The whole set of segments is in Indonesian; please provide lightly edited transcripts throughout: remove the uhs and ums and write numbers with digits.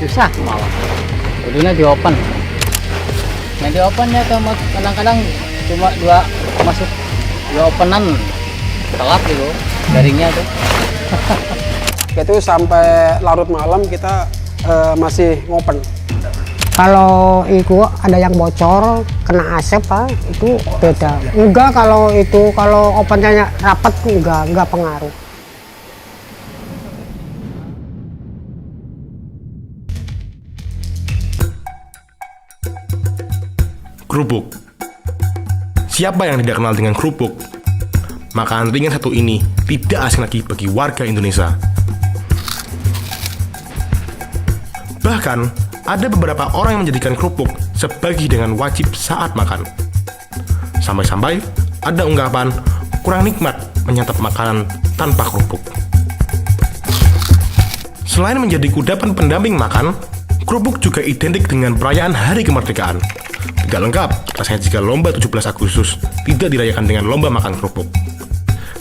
susah malah. Kudunya di open. Nah di opennya tuh kadang-kadang cuma dua masuk dua openan telat gitu jaringnya tuh. Itu sampai larut malam kita masih ngopen. Kalau itu ada yang bocor, kena asap Pak, itu beda. Enggak kalau opennya rapat enggak pengaruh. Kerupuk. Siapa yang tidak kenal dengan kerupuk? Makanan ringan satu ini tidak asing lagi bagi warga Indonesia. Bahkan, ada beberapa orang yang menjadikan kerupuk sebagai hidangan wajib saat makan. Sampai-sampai ada ungkapan kurang nikmat menyantap makanan tanpa kerupuk. Selain menjadi kudapan pendamping makan, kerupuk juga identik dengan perayaan Hari Kemerdekaan. Tidak lengkap rasanya jika lomba 17 Agustus tidak dirayakan dengan lomba makan kerupuk.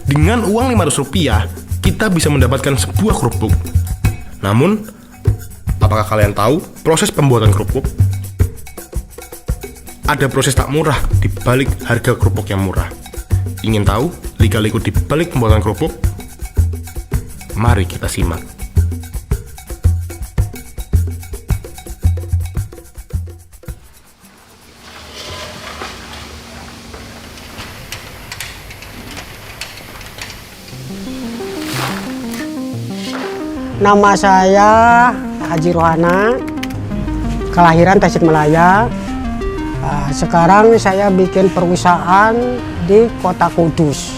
Dengan uang Rp500, kita bisa mendapatkan sebuah kerupuk. Namun, apakah kalian tahu proses pembuatan kerupuk? Ada proses tak murah di balik harga kerupuk yang murah. Ingin tahu lika-liku di balik pembuatan kerupuk? Mari kita simak. Nama saya Haji Rohana, kelahiran Tasikmalaya. Sekarang saya bikin perusahaan di Kota Kudus.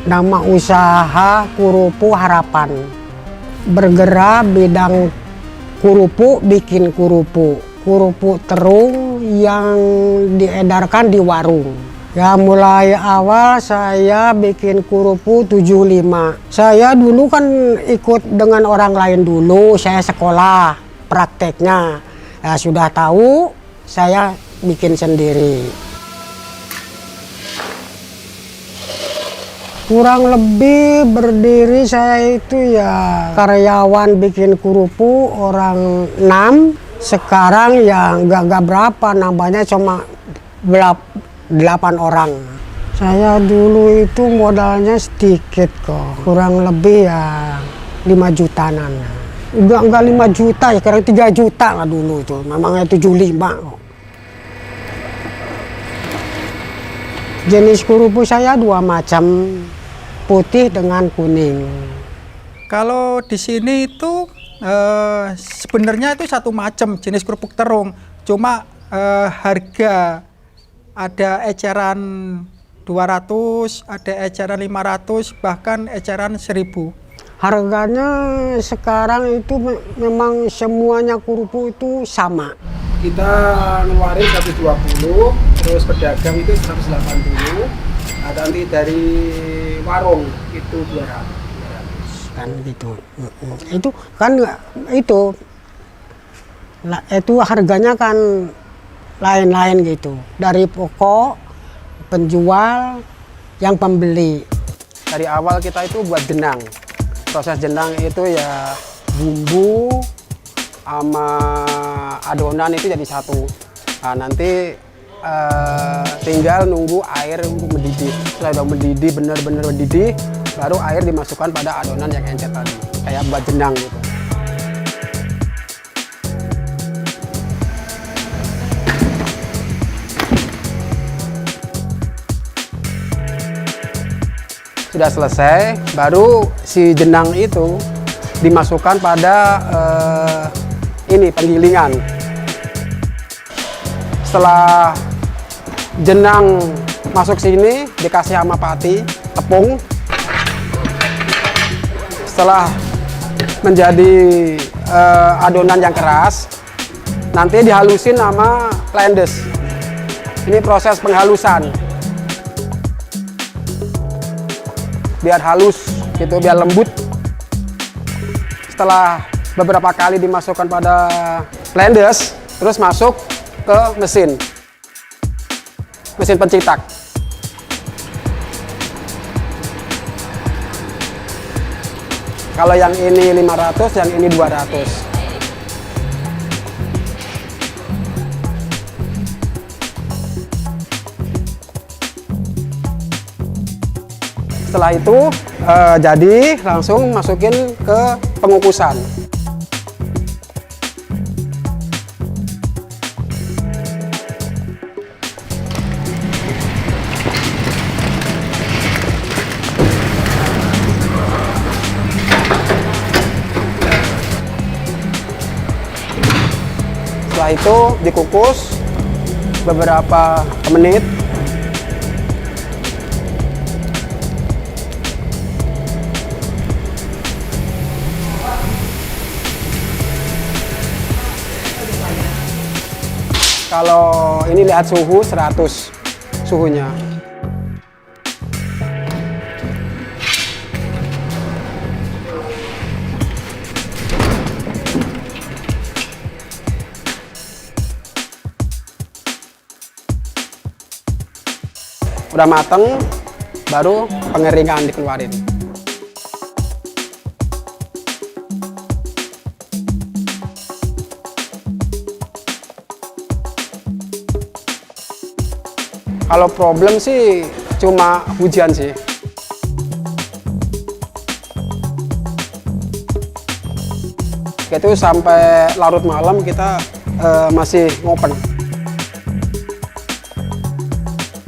Nama usaha Kurupu Harapan. Bergerak bidang kerupuk, bikin kerupuk. Kerupuk terung yang diedarkan di warung. Ya mulai awal saya bikin kerupuk 75. Saya dulu kan ikut dengan orang lain dulu, saya sekolah prakteknya. Ya, sudah tahu saya bikin sendiri. Kurang lebih berdiri saya itu ya karyawan bikin kerupuk orang 6. Sekarang ya nggak berapa, nambahnya cuma 8 orang. Saya dulu itu modalnya sedikit kok, kurang lebih ya 5 jutaan. Enggak 5 juta ya, sekarang 3 juta lah dulu itu, memangnya 75 kok. Jenis kerupuk saya 2 macam, putih dengan kuning. Kalau di sini itu sebenarnya itu satu macam jenis kerupuk terung, cuma harga ada eceran 200, ada eceran 500, bahkan eceran 1000. Harganya sekarang itu memang semuanya kerupuk itu sama. Kita ngeluarin 120, terus pedagang itu 180. Ada nanti dari warung itu 200. Kan gitu. Itu kan itu harganya kan lain-lain gitu, dari pokok, penjual, yang pembeli. Dari awal kita itu buat jenang. Proses jenang itu ya bumbu sama adonan itu jadi satu. Nah, nanti tinggal nunggu air mendidih. Setelah udah mendidih, benar-benar mendidih, baru air dimasukkan pada adonan yang encer tadi, kayak buat jenang gitu. Sudah selesai, baru si jenang itu dimasukkan pada ini penggilingan. Setelah jenang masuk sini, dikasih sama pati, tepung. Setelah menjadi adonan yang keras, nanti dihalusin sama lendes. Ini proses penghalusan. Biar halus gitu, biar lembut. Setelah beberapa kali dimasukkan pada lendes, terus masuk ke mesin pencetak. Kalau yang ini 500, yang ini 200. Setelah itu jadi langsung masukin ke pengukusan. Setelah itu dikukus beberapa menit. Kalau ini lihat suhu 100 suhunya. Udah mateng, baru pengeringan dikeluarin. Kalau problem sih cuma hujan sih. Itu sampai larut malam kita masih ngopen.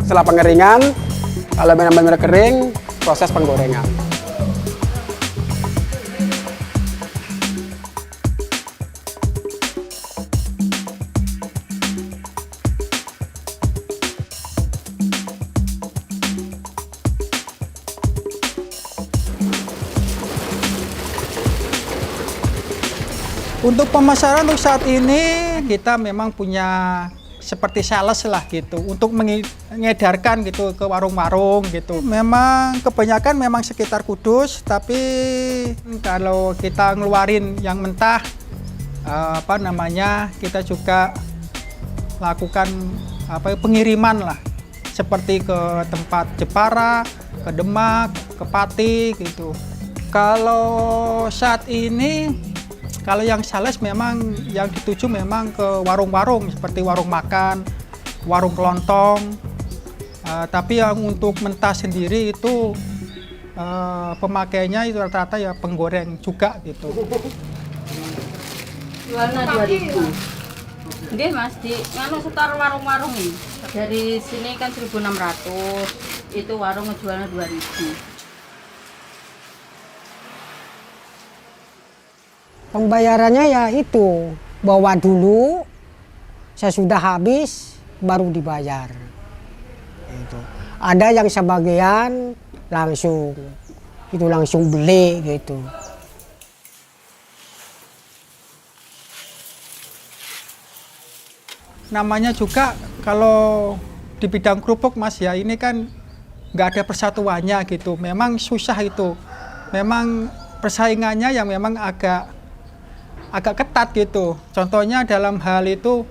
Setelah pengeringan, kalau benar-benar kering, proses penggorengan. Untuk pemasaran untuk saat ini kita memang punya seperti sales lah gitu untuk mengedarkan gitu ke warung-warung gitu. Memang kebanyakan memang sekitar Kudus, tapi kalau kita ngeluarin yang mentah kita juga lakukan pengiriman lah, seperti ke tempat Jepara, ke Demak, ke Pati gitu. Kalau saat ini kalau yang sales memang yang dituju memang ke warung-warung seperti warung makan, warung kelontong. Tapi yang untuk mentah sendiri itu pemakainya itu rata-rata ya penggoreng juga gitu. Jualnya 2.000. Nggih Mas, di nganu setor warung-warung ini. Dari sini kan 1.600. Itu warung ngejualnya 2.000. Pembayarannya ya itu, bawa dulu, saya sudah habis, baru dibayar. Itu. Ada yang sebagian langsung beli gitu. Namanya juga kalau di bidang kerupuk Mas ya, ini kan nggak ada persatuannya gitu. Memang susah itu. Memang persaingannya yang memang agak ketat gitu. Contohnya dalam hal itu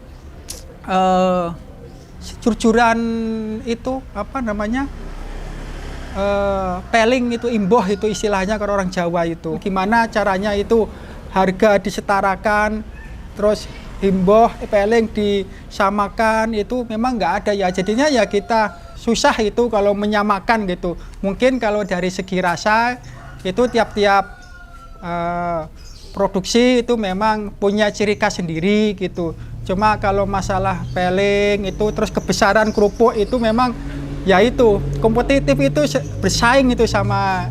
curcuran itu peling itu, imboh itu istilahnya kalau orang Jawa itu. Gimana caranya itu harga disetarakan, terus imboh peling disamakan, itu memang nggak ada ya. Jadinya ya kita susah itu kalau menyamakan gitu. Mungkin kalau dari segi rasa itu tiap-tiap produksi itu memang punya ciri khas sendiri gitu. Cuma kalau masalah peling itu, terus kebesaran kerupuk itu memang ya itu kompetitif, itu bersaing itu sama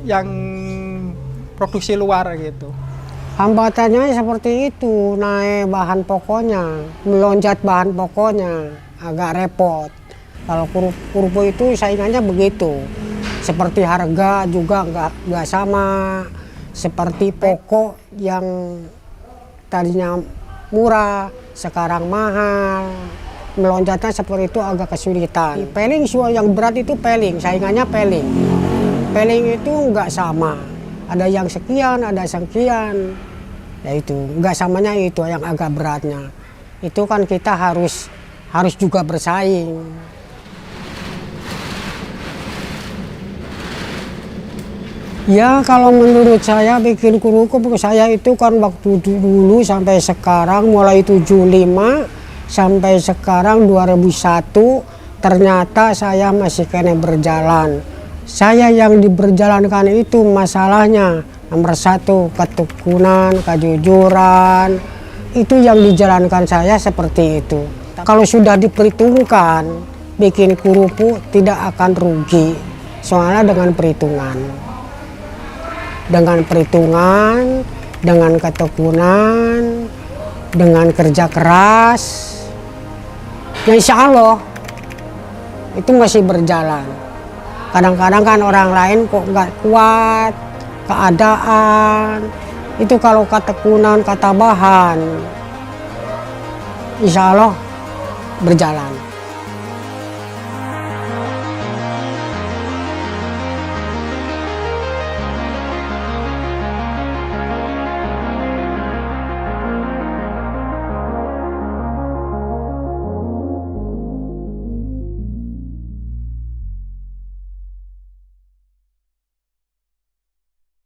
yang produksi luar gitu. Hambatannya seperti itu, naik bahan pokoknya, melonjak bahan pokoknya, agak repot. Kalau kerupuk itu saingannya begitu. Seperti harga juga nggak sama. Seperti pokok yang tadinya murah, sekarang mahal. Melonjaknya seperti itu agak kesulitan. Peling yang berat itu peling, saingannya peling. Peling itu nggak sama. Ada yang sekian, ada sekian. Ya itu, nggak samanya itu yang agak beratnya. Itu kan kita harus juga bersaing. Ya kalau menurut saya bikin kerupuk saya itu kan waktu dulu sampai sekarang, mulai 75 sampai sekarang 2001, ternyata saya masih kena berjalan. Saya yang diberjalankan itu masalahnya nomor 1 ketekunan, kejujuran, itu yang dijalankan saya seperti itu. Kalau sudah diperhitungkan bikin kerupuk tidak akan rugi, soalnya dengan perhitungan, dengan ketekunan, dengan kerja keras, ya insya Allah itu masih berjalan. Kadang-kadang kan orang lain kok nggak kuat keadaan, itu kalau ketekunan, ketabahan, insya Allah berjalan.